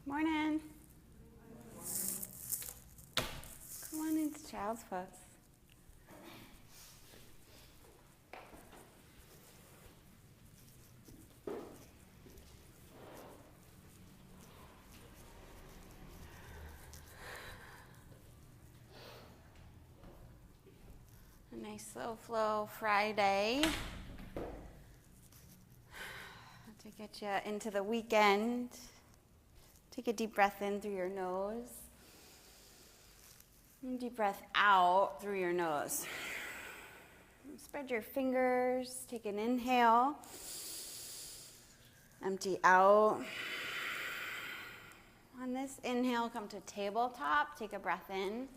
Morning. Come on into child's pose. A nice slow flow Friday to get you into the weekend. Take a deep breath in through your nose. And deep breath out through your nose. Spread your fingers. Take an inhale. Empty out. On this inhale, come to tabletop. Take a breath in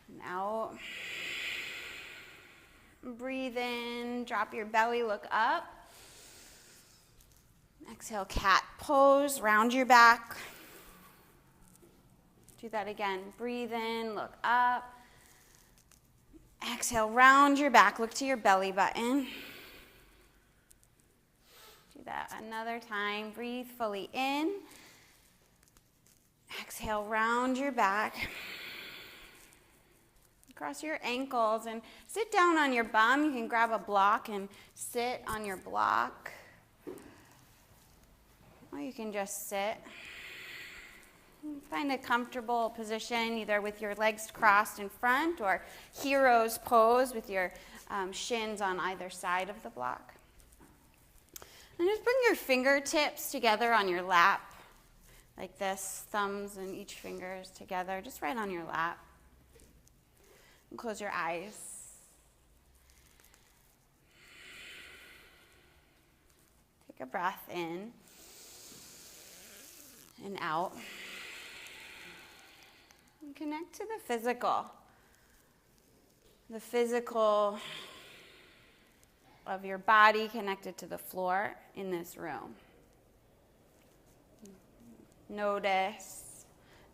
and out. Breathe in. Drop your belly. Look up. Exhale, cat pose, round your back. Do that again. Breathe in, look up. Exhale, round your back, look to your belly button. Do that another time. Breathe fully in. Exhale, round your back. Cross your ankles and sit down on your bum. You can grab a block and sit on your block. Or you can just sit. Find a comfortable position, either with your legs crossed in front or hero's pose with your shins on either side of the block. And just bring your fingertips together on your lap, like this, thumbs and each fingers together, just right on your lap. And close your eyes. Take a breath in and out. And connect to the physical. The physical of your body connected to the floor in this room. Notice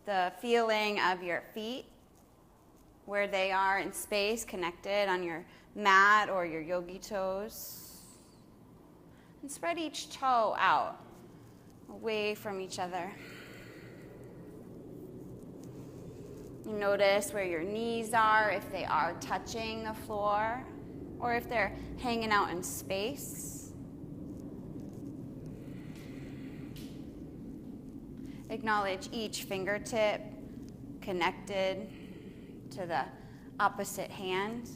the feeling of your feet, where they are in space, connected on your mat or your yogi toes. And spread each toe out, away from each other. You notice where your knees are, if they are touching the floor, or if they're hanging out in space. Acknowledge each fingertip connected to the opposite hand.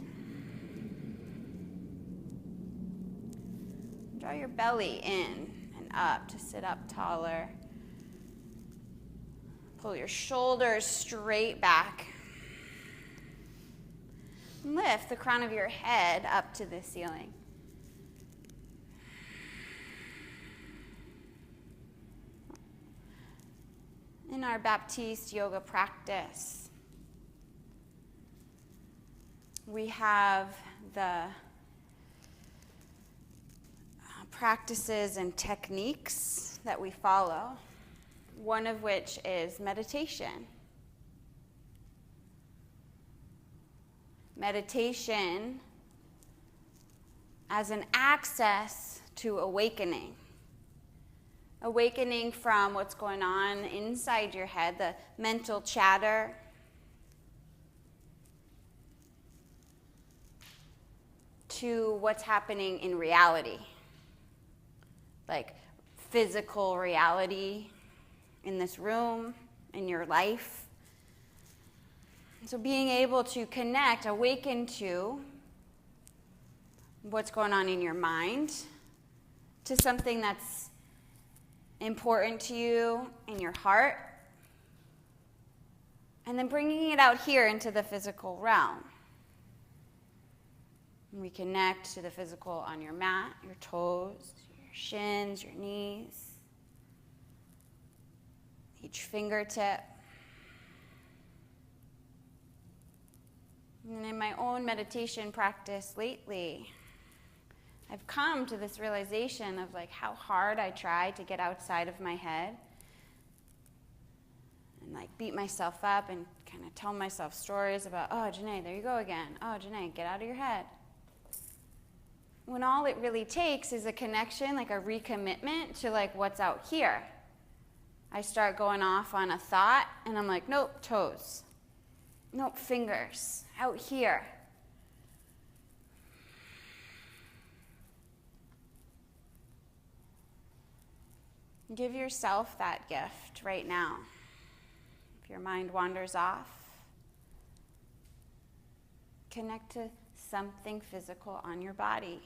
Draw your belly in and up to sit up taller. Pull your shoulders straight back. Lift the crown of your head up to the ceiling. In our Baptiste yoga practice, we have the practices and techniques that we follow, one of which is meditation. Meditation as an access to awakening. Awakening from what's going on inside your head, the mental chatter, to what's happening in reality, like physical reality in this room, in your life. So being able to connect, awaken to what's going on in your mind, to something that's important to you in your heart, and then bringing it out here into the physical realm. We connect to the physical on your mat, your toes, your shins, your knees, each fingertip. And in my own meditation practice lately, I've come to this realization of like how hard I try to get outside of my head and like beat myself up and kind of tell myself stories about, oh, Janae, there you go again. Oh, Janae, get out of your head. When all it really takes is a connection, like a recommitment to like what's out here. I start going off on a thought, and I'm like, nope, toes. Nope, fingers. Out here. Give yourself that gift right now. If your mind wanders off, connect to something physical on your body.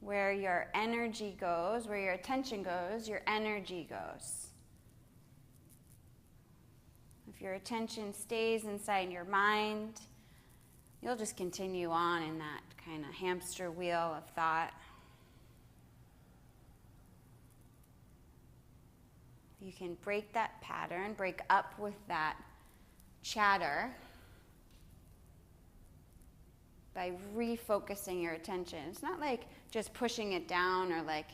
Where your energy goes, where your attention goes, your energy goes. If your attention stays inside your mind, you'll just continue on in that kind of hamster wheel of thought. You can break that pattern, break up with that chatter by refocusing your attention. It's not like just pushing it down or like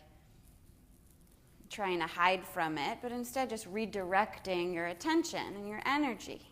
trying to hide from it, but instead just redirecting your attention and your energy.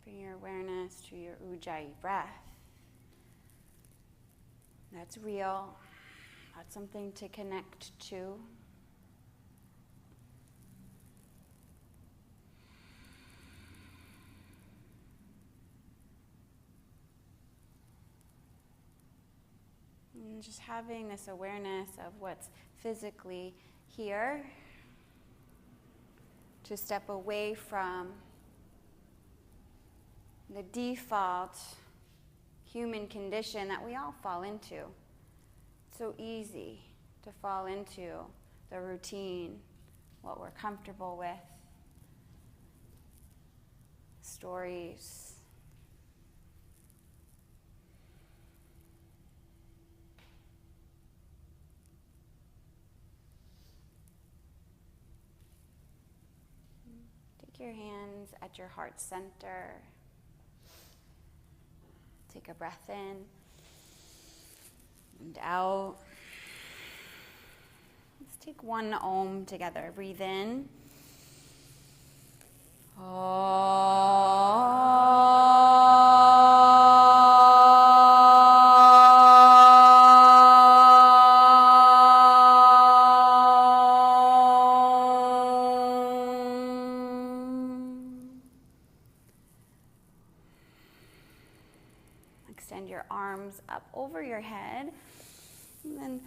Bring your awareness to your Ujjayi breath. That's real. That's something to connect to. And just having this awareness of what's physically here, to step away from the default human condition that we all fall into. It's so easy to fall into the routine, what we're comfortable with, stories. Take your hands at your heart center. Take a breath in and out. Let's take one Om together. Breathe in. Extend your arms up over your head. And then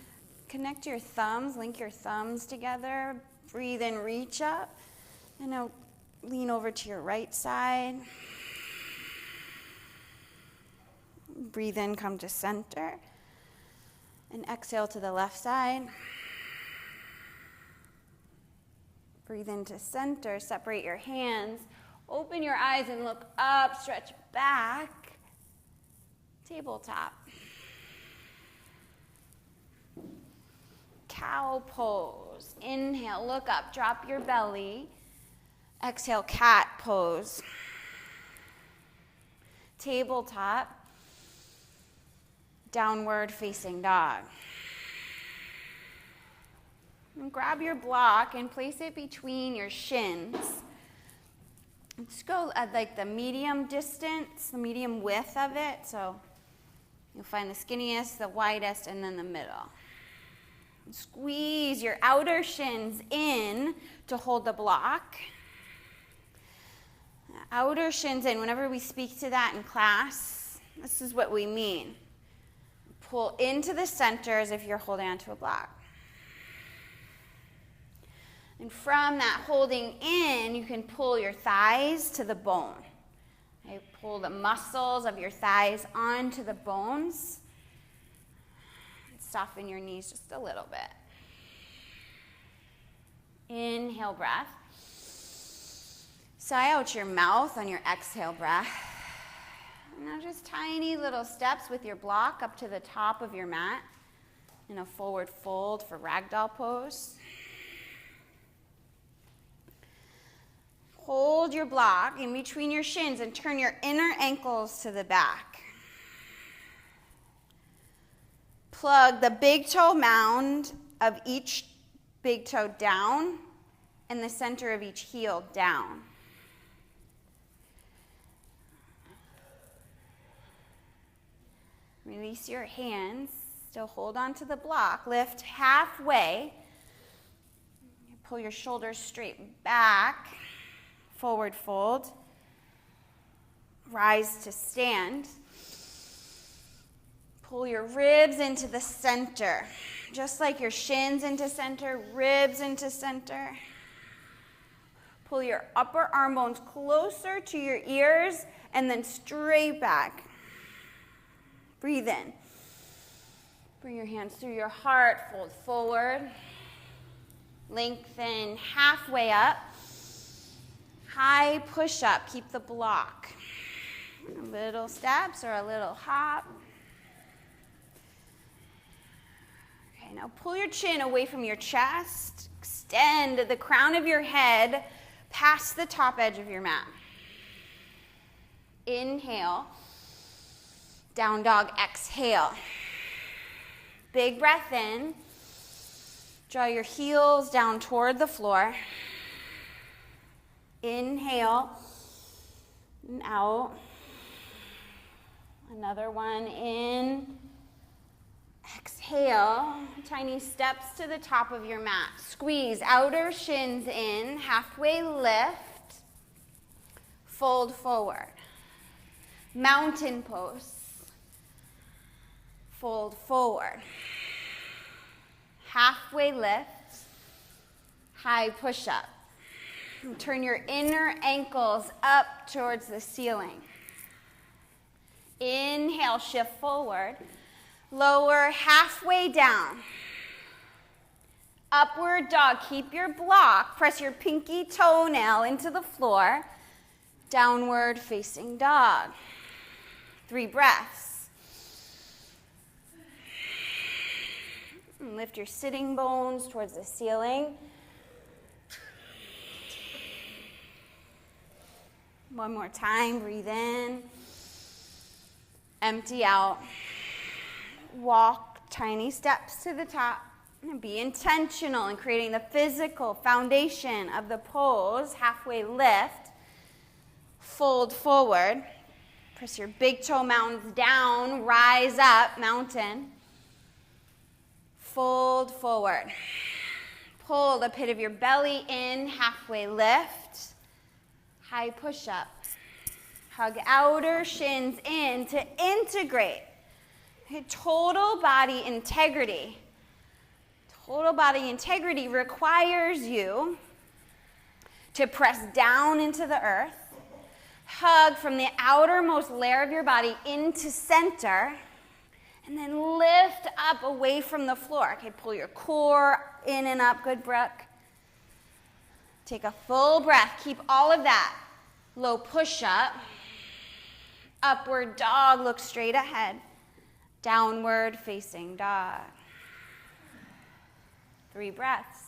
connect your thumbs, link your thumbs together. Breathe in, reach up. And now lean over to your right side. Breathe in, come to center. And exhale to the left side. Breathe into center, separate your hands. Open your eyes and look up, stretch back. Tabletop. Cow pose. Inhale, look up, drop your belly. Exhale, cat pose. Tabletop. Downward facing dog. And grab your block and place it between your shins. Let's go at like the medium distance, the medium width of it. So you'll find the skinniest, the widest, and then the middle. Squeeze your outer shins in to hold the block. Outer shins in. Whenever we speak to that in class, this is what we mean. Pull into the center as if you're holding onto a block. And from that holding in, you can pull your thighs to the bone. Okay, pull the muscles of your thighs onto the bones. Soften your knees just a little bit. Inhale, breath. Sigh out your mouth on your exhale breath. Now just tiny little steps with your block up to the top of your mat in a forward fold for ragdoll pose. Hold your block in between your shins and turn your inner ankles to the back. Plug the big toe mound of each big toe down and the center of each heel down. Release your hands. Still hold on to the block. Lift halfway. Pull your shoulders straight back. Forward fold. Rise to stand. Pull your ribs into the center. Just like your shins into center, ribs into center. Pull your upper arm bones closer to your ears and then straight back. Breathe in. Bring your hands through your heart, fold forward. Lengthen halfway up. High push up, keep the block. Little steps or a little hop. Okay, now pull your chin away from your chest. Extend the crown of your head past the top edge of your mat. Inhale. Down dog, exhale. Big breath in. Draw your heels down toward the floor. Inhale and out. Another one in. Exhale. Tiny steps to the top of your mat. Squeeze outer shins in. Halfway lift. Fold forward. Mountain pose. Fold forward. Halfway lift. High push up. And turn your inner ankles up towards the ceiling. Inhale, shift forward. Lower halfway down. Upward dog. Keep your block. Press your pinky toenail into the floor. Downward facing dog. 3 breaths. And lift your sitting bones towards the ceiling. One more time, breathe in. Empty out. Walk tiny steps to the top. And be intentional in creating the physical foundation of the pose. Halfway lift. Fold forward. Press your big toe mounds down. Rise up, mountain. Fold forward. Pull the pit of your belly in, halfway lift. High push up. Hug outer shins in to integrate. Okay, total body integrity. Total body integrity requires you to press down into the earth. Hug from the outermost layer of your body into center. And then lift up away from the floor. Okay, pull your core in and up. Good, Brooke. Take a full breath. Keep all of that. Low push-up. Upward dog. Look straight ahead. Downward facing dog. 3 breaths.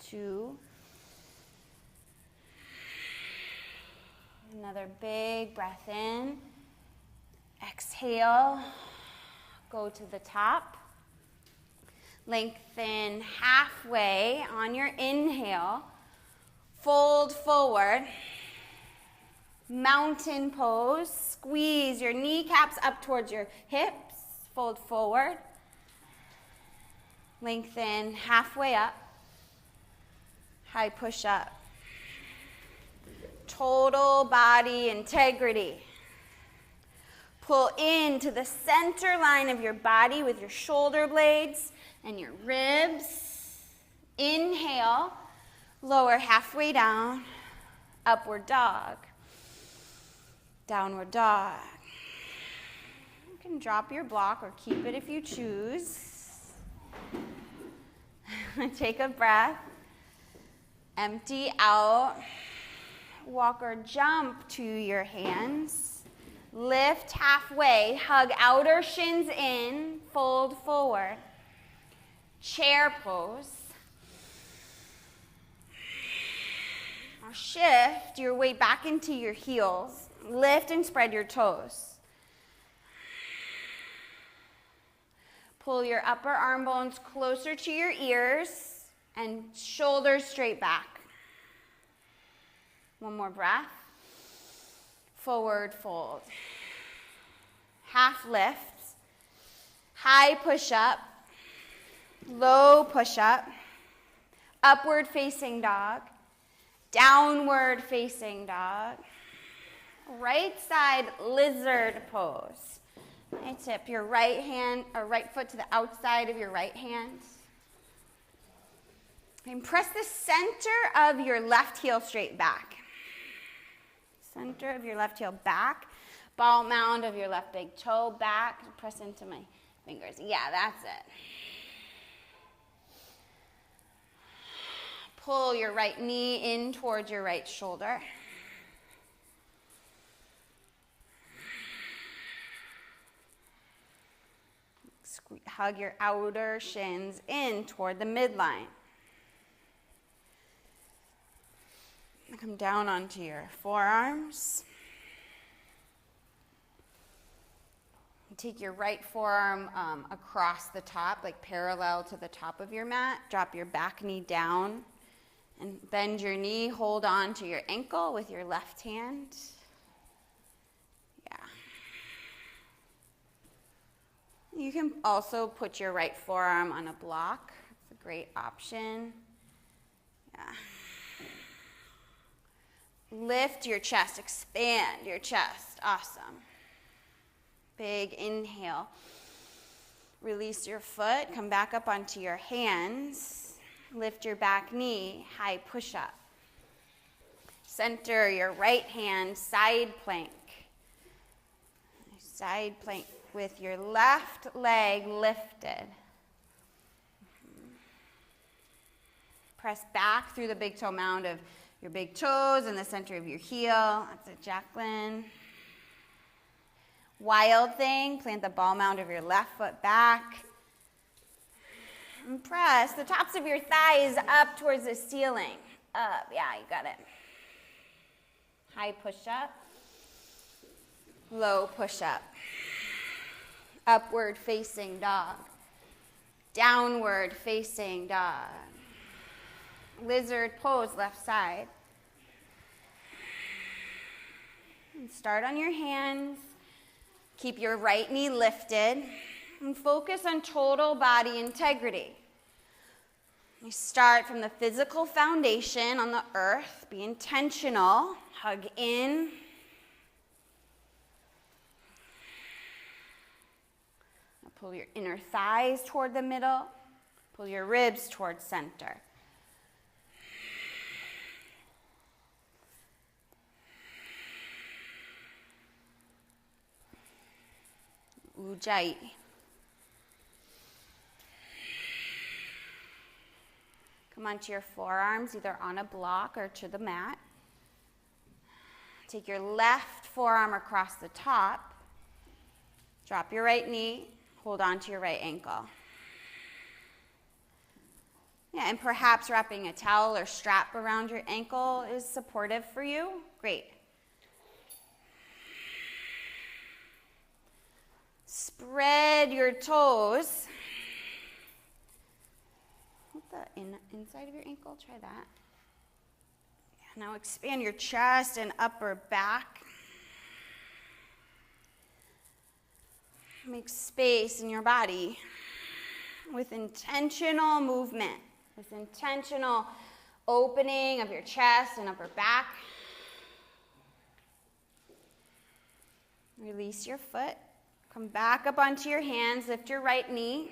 2. Another big breath in. Exhale. Go to the top. Lengthen halfway on your inhale. Fold forward. Mountain pose. Squeeze your kneecaps up towards your hips. Fold forward. Lengthen halfway up. High push up. Total body integrity. Pull into the center line of your body with your shoulder blades and your ribs. Inhale, lower halfway down, upward dog, downward dog. You can drop your block or keep it if you choose. Take a breath. Empty out. Walk or jump to your hands. Lift halfway. Hug outer shins in. Fold forward. Chair pose. Now shift your weight back into your heels. Lift and spread your toes. Pull your upper arm bones closer to your ears and shoulders straight back. One more breath. Forward fold. Half lifts. High push-up. Low push-up. Upward facing dog. Downward facing dog. Right side lizard pose. And tip your right hand or right foot to the outside of your right hand. And press the center of your left heel straight back. Center of your left heel back. Ball mound of your left big toe back. Press into my fingers. Yeah, that's it. Pull your right knee in towards your right shoulder. Hug your outer shins in toward the midline. Come down onto your forearms. Take your right forearm across the top, like parallel to the top of your mat. Drop your back knee down and bend your knee. Hold on to your ankle with your left hand. You can also put your right forearm on a block. It's a great option. Yeah. Lift your chest, expand your chest. Awesome. Big inhale. Release your foot, come back up onto your hands. Lift your back knee, high push-up. Center your right hand, side plank. Side plank. With your left leg lifted. Press back through the big toe mound of your big toes and the center of your heel. That's it, Jacqueline. Wild thing, plant the ball mound of your left foot back. And press the tops of your thighs up towards the ceiling. Up, yeah, you got it. High push-up. Low push-up. Upward facing dog. Downward facing dog. Lizard pose, left side. And start on your hands. Keep your right knee lifted. And focus on total body integrity. You start from the physical foundation on the earth. Be intentional. Hug in. Pull your inner thighs toward the middle. Pull your ribs toward center. Ujjayi. Come onto your forearms, either on a block or to the mat. Take your left forearm across the top. Drop your right knee. Hold on to your right ankle. Yeah, and perhaps wrapping a towel or strap around your ankle is supportive for you. Great. Spread your toes. Hold the inside of your ankle. Try that. Yeah, now expand your chest and upper back. Make space in your body with intentional movement, with intentional opening of your chest and upper back. Release your foot. Come back up onto your hands. Lift your right knee.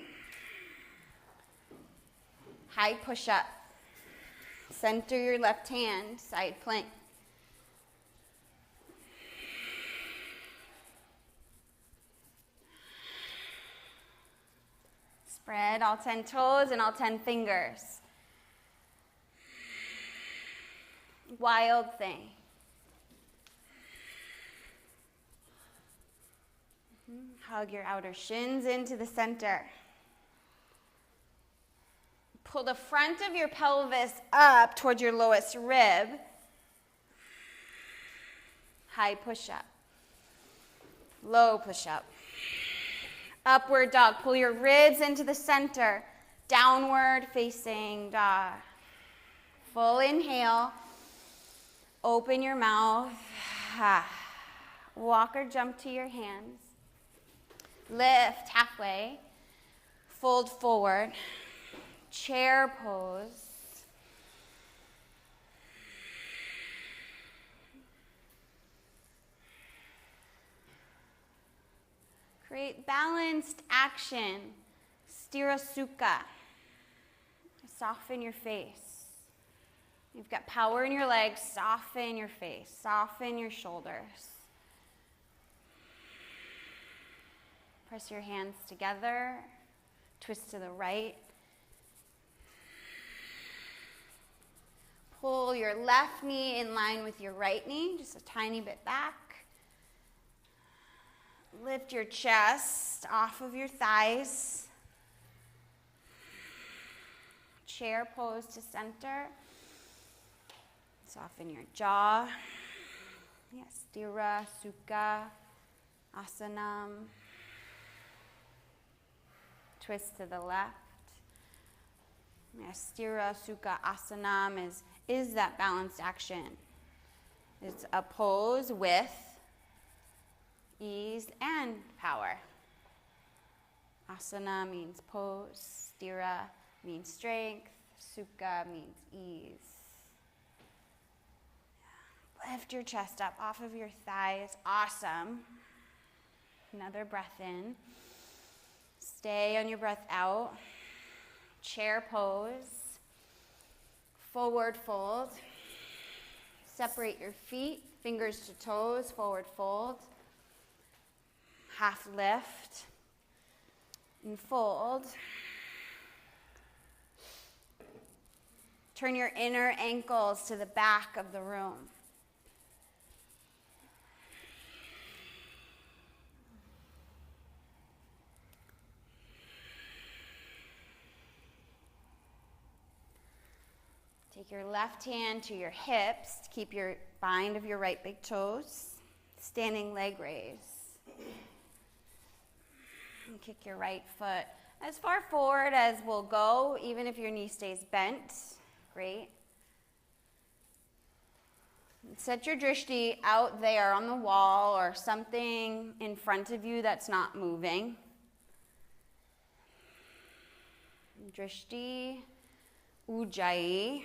High push-up. Center your left hand, side plank. Spread all 10 toes and all 10 fingers. Wild thing. Hug your outer shins into the center. Pull the front of your pelvis up towards your lowest rib. High push-up. Low push-up. Upward dog. Pull your ribs into the center. Downward facing dog. Full inhale. Open your mouth. Walk or jump to your hands. Lift halfway. Fold forward. Chair pose. Create balanced action. Sthira Sukha. Soften your face. You've got power in your legs. Soften your face. Soften your shoulders. Press your hands together. Twist to the right. Pull your left knee in line with your right knee, just a tiny bit back. Lift your chest off of your thighs. Chair pose to center. Soften your jaw. Yes, Sthira Sukha Asanam. Twist to the left. Yes, Sthira Sukha Asanam is that balanced action. It's a pose with ease and power. Asana means pose. Sthira means strength. Sukha means ease. Lift your chest up off of your thighs. Awesome. Another breath in. Stay on your breath out. Chair pose. Forward fold. Separate your feet, fingers to toes, forward fold. Half lift and fold. Turn your inner ankles to the back of the room. Take your left hand to your hips to keep your bind of your right big toes. Standing leg raise. And kick your right foot as far forward as we'll go, even if your knee stays bent. Great. Set your drishti out there on the wall or something in front of you that's not moving. Drishti Ujjayi.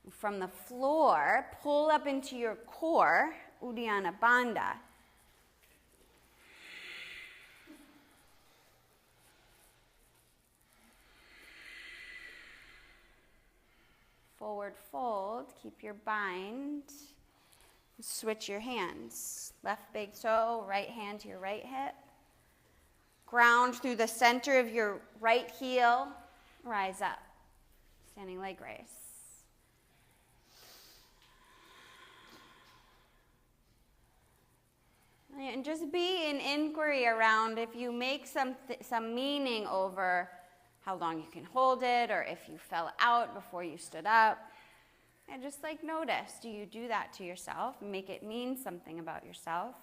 From the floor, pull up into your core, Uddiyana Bandha. Forward fold, keep your bind. Switch your hands. Left big toe, right hand to your right hip. Ground through the center of your right heel. Rise up. Standing leg raise. And just be in inquiry around if you make some meaning over how long you can hold it, or if you fell out before you stood up. And just like notice, do you do that to yourself and make it mean something about yourself?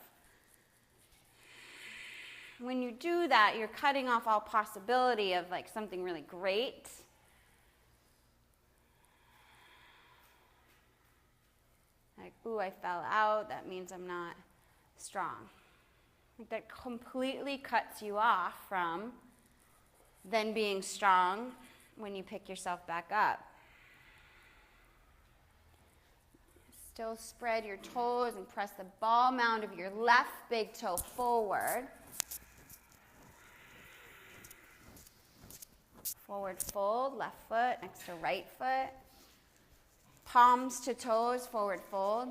When you do that, you're cutting off all possibility of like something really great. Like, ooh, I fell out, that means I'm not strong. Like that completely cuts you off from then being strong when you pick yourself back up. Still spread your toes and press the ball mound of your left big toe forward. Forward fold, left foot next to right foot. Palms to toes, forward fold.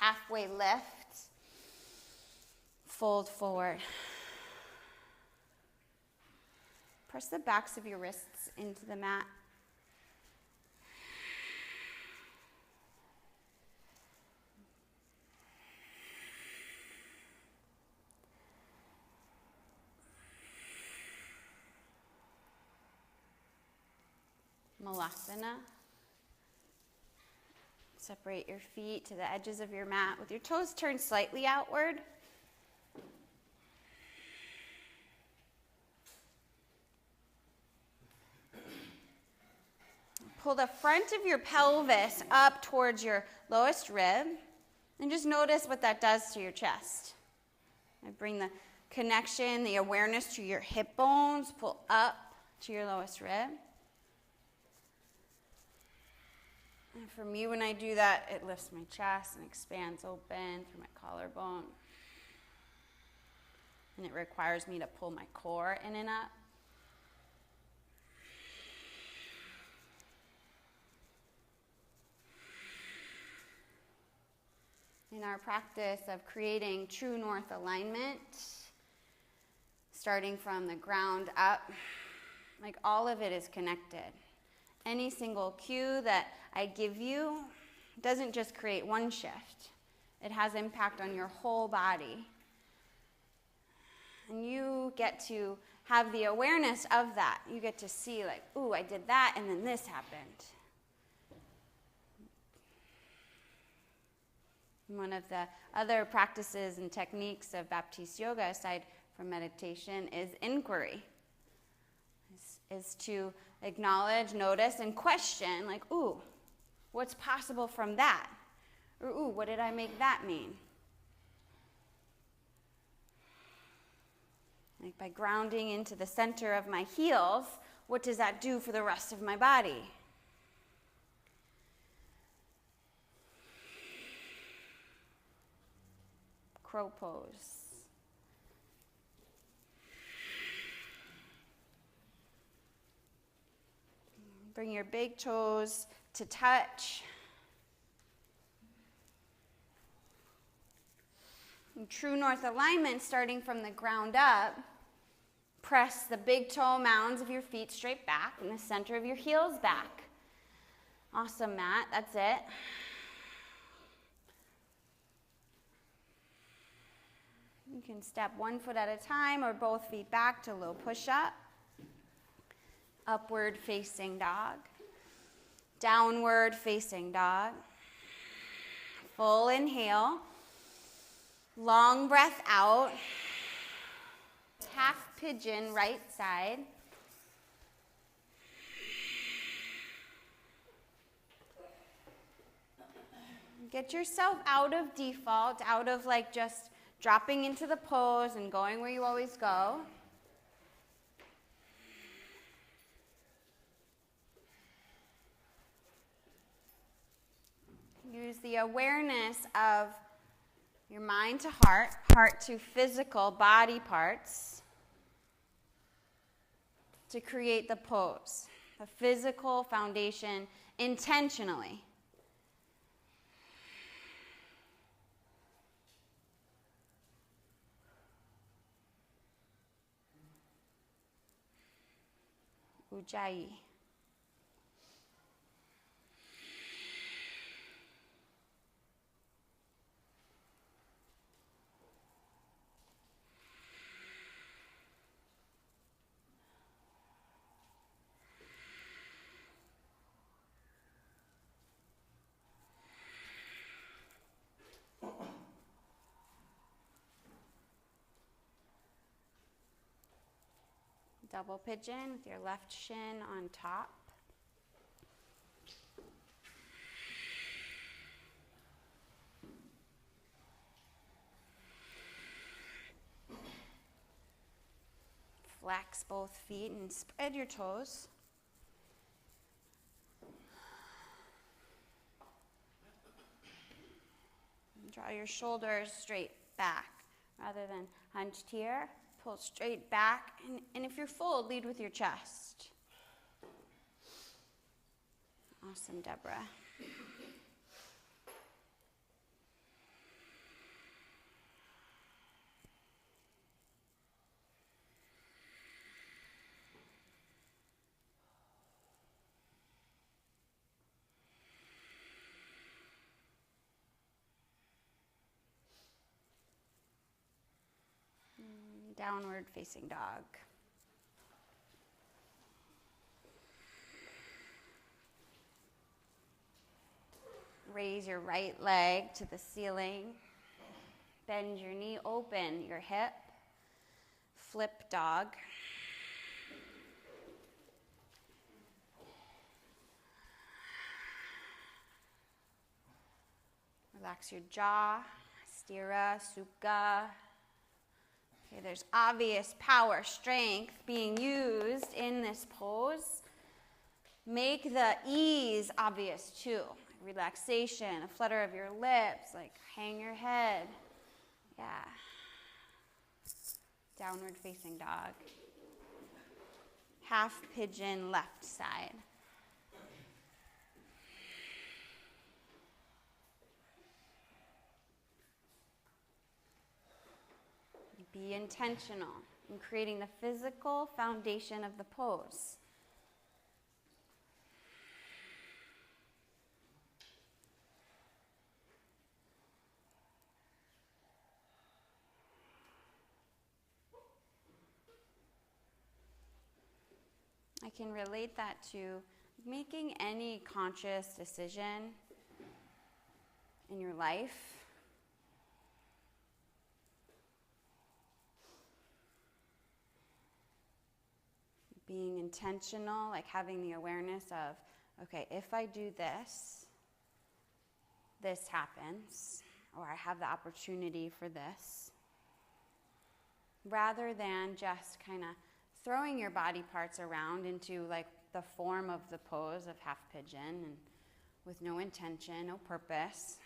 Halfway lift, fold forward. Press the backs of your wrists into the mat. Malasana. Separate your feet to the edges of your mat with your toes turned slightly outward. Pull the front of your pelvis up towards your lowest rib, and just notice what that does to your chest. I bring the connection, the awareness to your hip bones, pull up to your lowest rib. And for me, when I do that, it lifts my chest and expands open through my collarbone. And it requires me to pull my core in and up. In our practice of creating true north alignment, starting from the ground up, like all of it is connected. Any single cue that I give you doesn't just create one shift. It has impact on your whole body. And you get to have the awareness of that. You get to see like, ooh, I did that and then this happened. One of the other practices and techniques of Baptiste yoga, aside from meditation, is inquiry. Is to acknowledge, notice, and question, like, ooh, what's possible from that? Or, ooh, what did I make that mean? Like by grounding into the center of my heels, what does that do for the rest of my body? Crow pose. Bring your big toes to touch. In true north alignment, starting from the ground up, press the big toe mounds of your feet straight back and the center of your heels back. Awesome, Matt. That's it. You can step one foot at a time or both feet back to low push-up. Upward facing dog. Downward facing dog. Full inhale. Long breath out. Half pigeon right side. Get yourself out of default, out of like just dropping into the pose and going where you always go. Use the awareness of your mind to heart, heart to physical body parts to create the pose, the physical foundation intentionally. Ujjayi. Double pigeon with your left shin on top. Flex both feet and spread your toes. Draw your shoulders straight back rather than hunched here. Pull straight back, and if you're full, lead with your chest. Awesome, Deborah. Downward facing dog. Raise your right leg to the ceiling. Bend your knee, open your hip. Flip dog. Relax your jaw, stira, sukha. Okay, there's obvious power, strength being used in this pose. Make the ease obvious too. Relaxation, a flutter of your lips, like hang your head. Yeah. Downward facing dog. Half pigeon left side. Be intentional in creating the physical foundation of the pose. I can relate that to making any conscious decision in your life. Being intentional, like having the awareness of, okay, if I do this, this happens, or I have the opportunity for this. Rather than just kind of throwing your body parts around into like the form of the pose of half pigeon and with no intention, no purpose.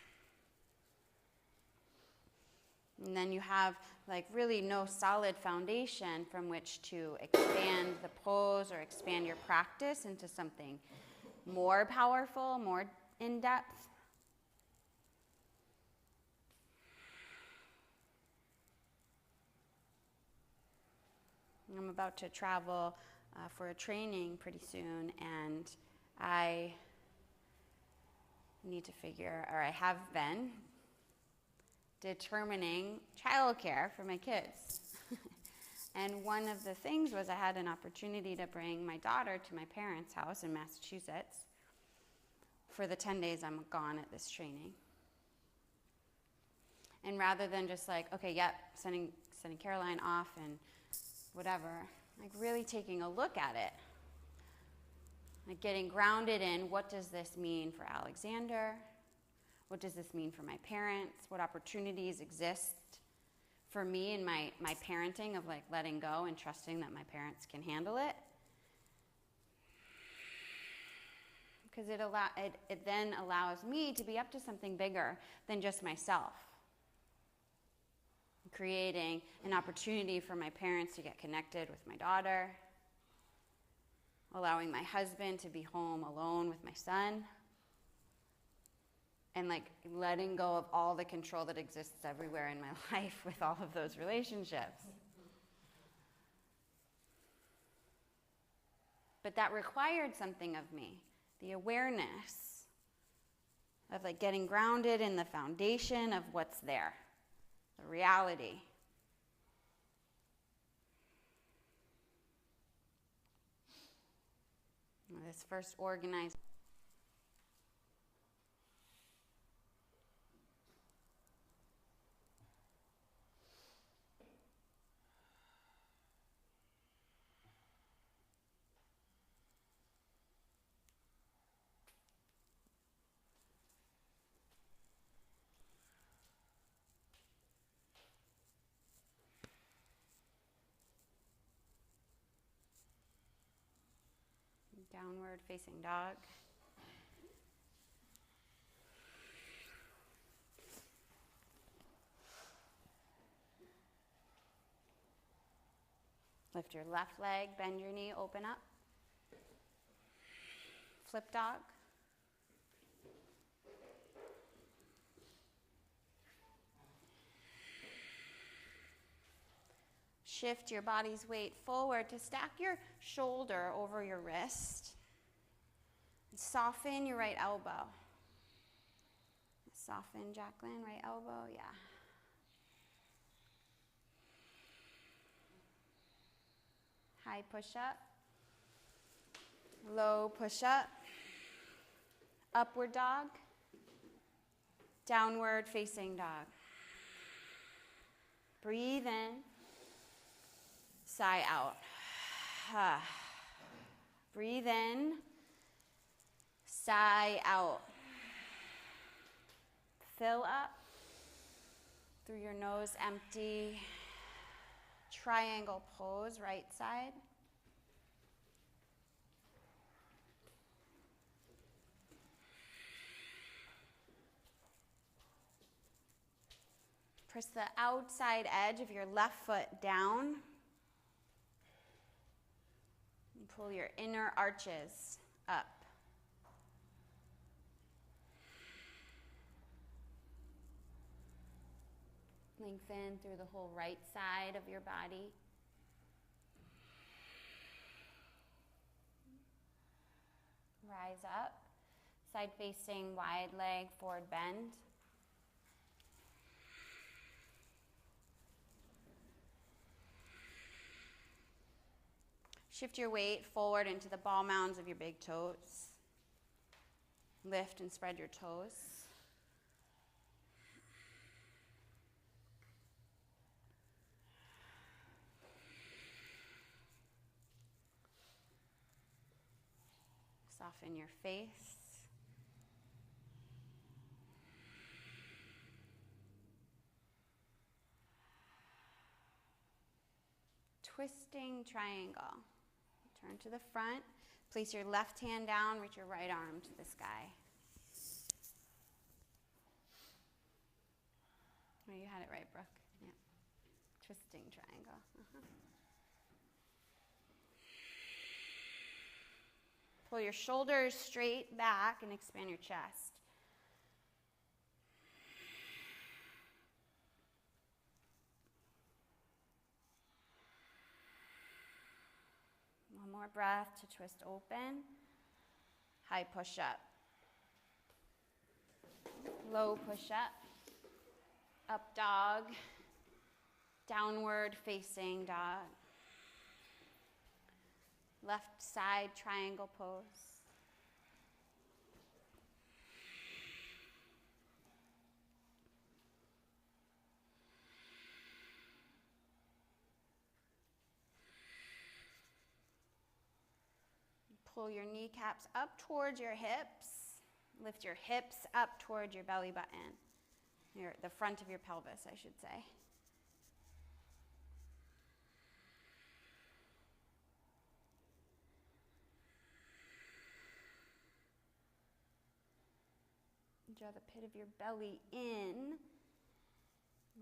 And then you have like really no solid foundation from which to expand the pose or expand your practice into something more powerful, more in-depth. I'm about to travel for a training pretty soon, and I need to figure, or I have been, determining childcare for my kids. And one of the things was I had an opportunity to bring my daughter to my parents' house in Massachusetts for the 10 days I'm gone at this training. And rather than just like, okay, yep, sending Caroline off and whatever, like really taking a look at it. Like getting grounded in, what does this mean for Alexander? What does this mean for my parents? What opportunities exist for me in my parenting of like letting go and trusting that my parents can handle it? Because it then allows me to be up to something bigger than just myself. Creating an opportunity for my parents to get connected with my daughter, allowing my husband to be home alone with my son, and like letting go of all the control that exists everywhere in my life with all of those relationships. But that required something of me, the awareness of like getting grounded in the foundation of what's there, the reality. This first organized. Downward facing dog. Lift your left leg, bend your knee, open up. Flip dog. Shift your body's weight forward to stack your shoulder over your wrist. And soften your right elbow. Soften, Jacqueline, right elbow, yeah. High push-up. Low push-up. Upward dog. Downward facing dog. Breathe in. Sigh out. Breathe in. Sigh out. Fill up. Through your nose, empty. Triangle pose, right side. Press the outside edge of your left foot down. And pull your inner arches up. Lengthen through the whole right side of your body. Rise up. Side facing wide leg, forward bend. Shift your weight forward into the ball mounds of your big toes. Lift and spread your toes. Soften your face. Twisting triangle. Turn to the front. Place your left hand down, reach your right arm to the sky. Oh, you had it right, Brooke. Yeah. Twisting triangle. Pull your shoulders straight back and expand your chest. One more breath to twist open. High push up. Low push up. Up dog. Downward facing dog. Left side triangle pose. Pull your kneecaps up towards your hips. Lift your hips up towards your belly button. The front of your pelvis, I should say. Draw the pit of your belly in.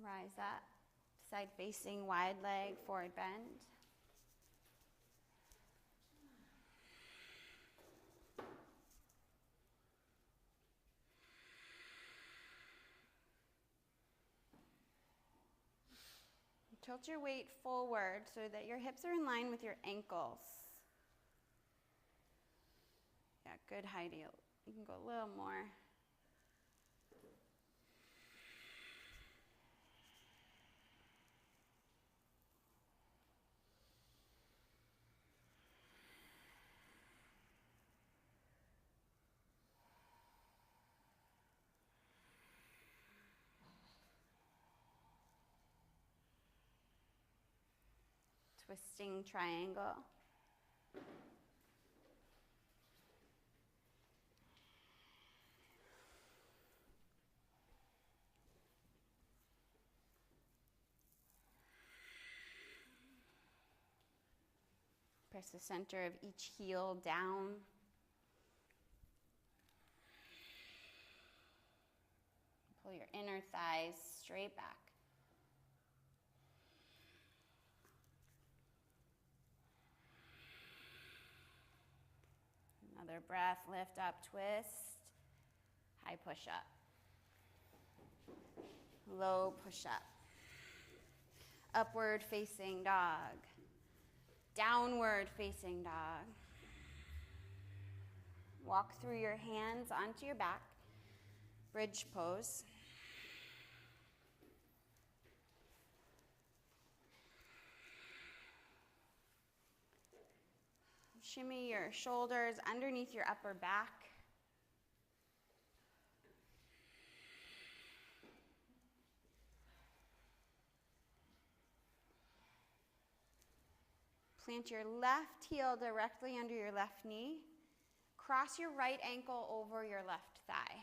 Rise up. Side facing wide leg, forward bend. Tilt your weight forward so that your hips are in line with your ankles. Yeah, good, Heidi. You can go a little more. Twisting triangle. Press the center of each heel down. Pull your inner thighs straight back. Another breath, lift up, twist. High push up. Low push up. Upward facing dog. Downward facing dog. Walk through your hands onto your back. Bridge pose. Shimmy your shoulders underneath your upper back. Plant your left heel directly under your left knee. Cross your right ankle over your left thigh,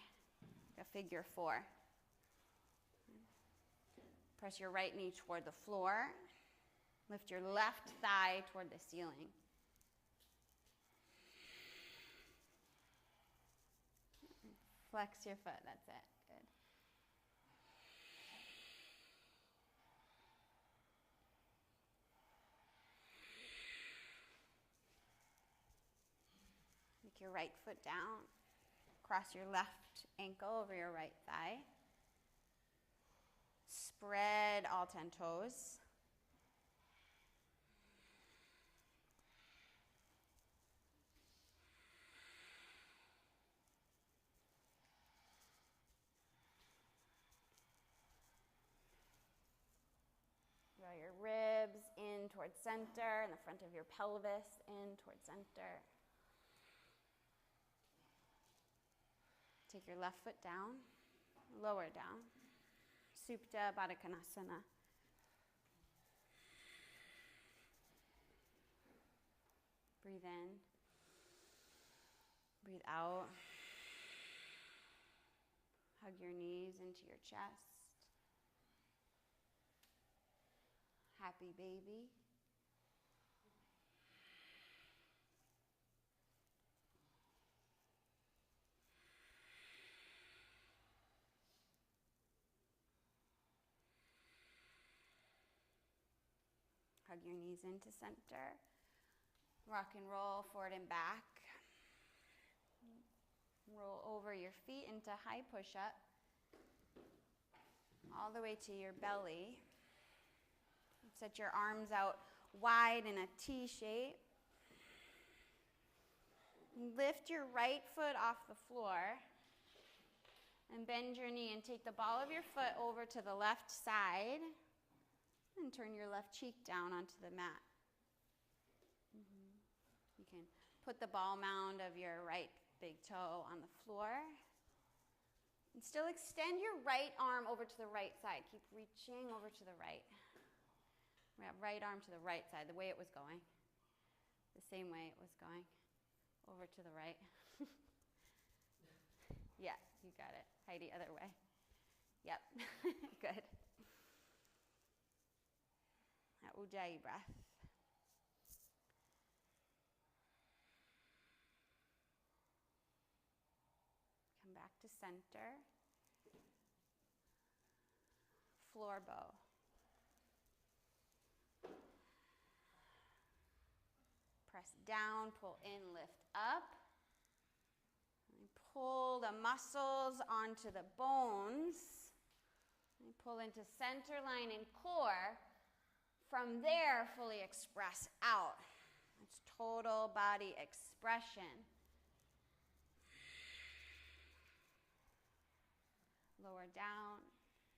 a figure 4. Press your right knee toward the floor. Lift your left thigh toward the ceiling. Flex your foot, that's it. Good. Take your right foot down. Cross your left ankle over your right thigh. Spread all 10 toes. Draw your ribs in towards center and the front of your pelvis in towards center. Take your left foot down, lower down. Supta Baddha Konasana. Breathe in. Breathe out. Hug your knees into your chest. Happy baby. Hug your knees into center. Rock and roll forward and back. Roll over your feet into high push-up. All the way to your belly. Set your arms out wide in a T shape. Lift your right foot off the floor. And bend your knee and take the ball of your foot over to the left side. And turn your left cheek down onto the mat. You can put the ball mound of your right big toe on the floor. And still extend your right arm over to the right side. Keep reaching over to the right. Right arm to the right side, the way it was going. The same way it was going. Over to the right. Yeah, you got it. Heidi, other way. Yep, good. Ujjayi breath. Come back to center. Floor bow. Press down, pull in, lift up. And pull the muscles onto the bones. And pull into center line and core. From there, fully express out. It's total body expression. Lower down,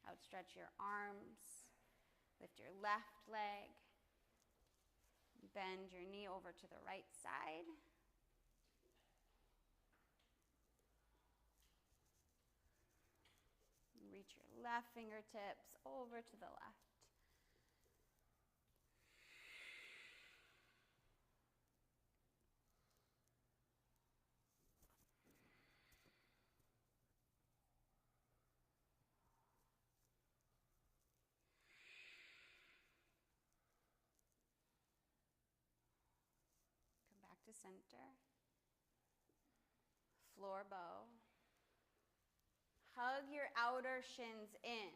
outstretch your arms, lift your left leg, bend your knee over to the right side. Reach your left fingertips over to the left. Back to center. Floor bow. Hug your outer shins in,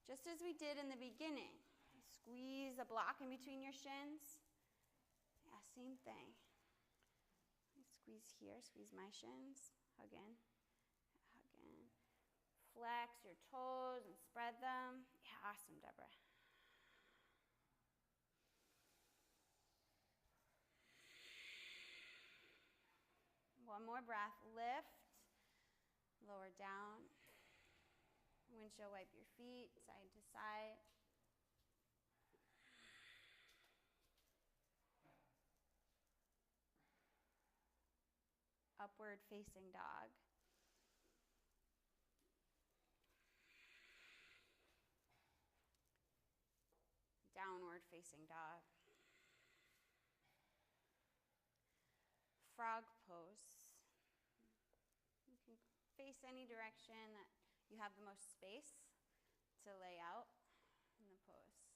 just as we did in the beginning. Squeeze a block in between your shins. Yeah, same thing. Squeeze here, squeeze my shins. Hug in, hug in. Flex your toes and spread them. Yeah, awesome, Deborah. One more breath. Lift. Lower down. Windshield wipe your feet side to side. Upward facing dog. Downward facing dog. frog pose. You can face any direction that you have the most space to lay out in the pose.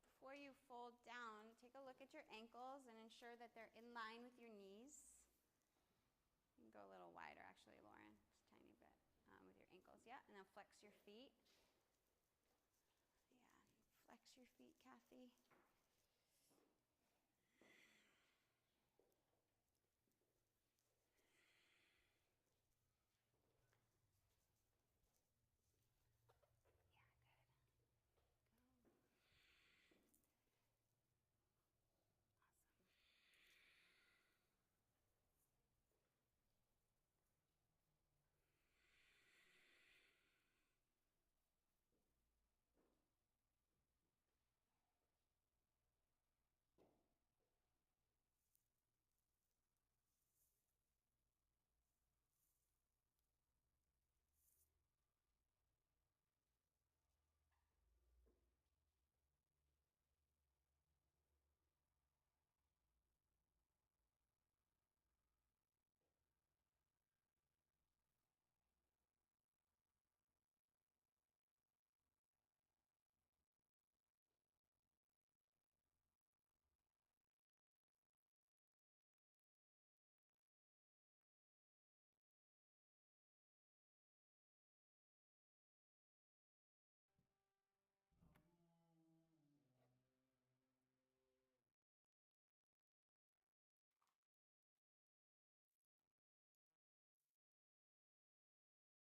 Before you fold down, take a look at your ankles and ensure that they're in line with your knees. You can go a little wider, actually, Lauren, just a tiny bit with your ankles. Yeah, and then flex your feet. Yeah, flex your feet, Kathy.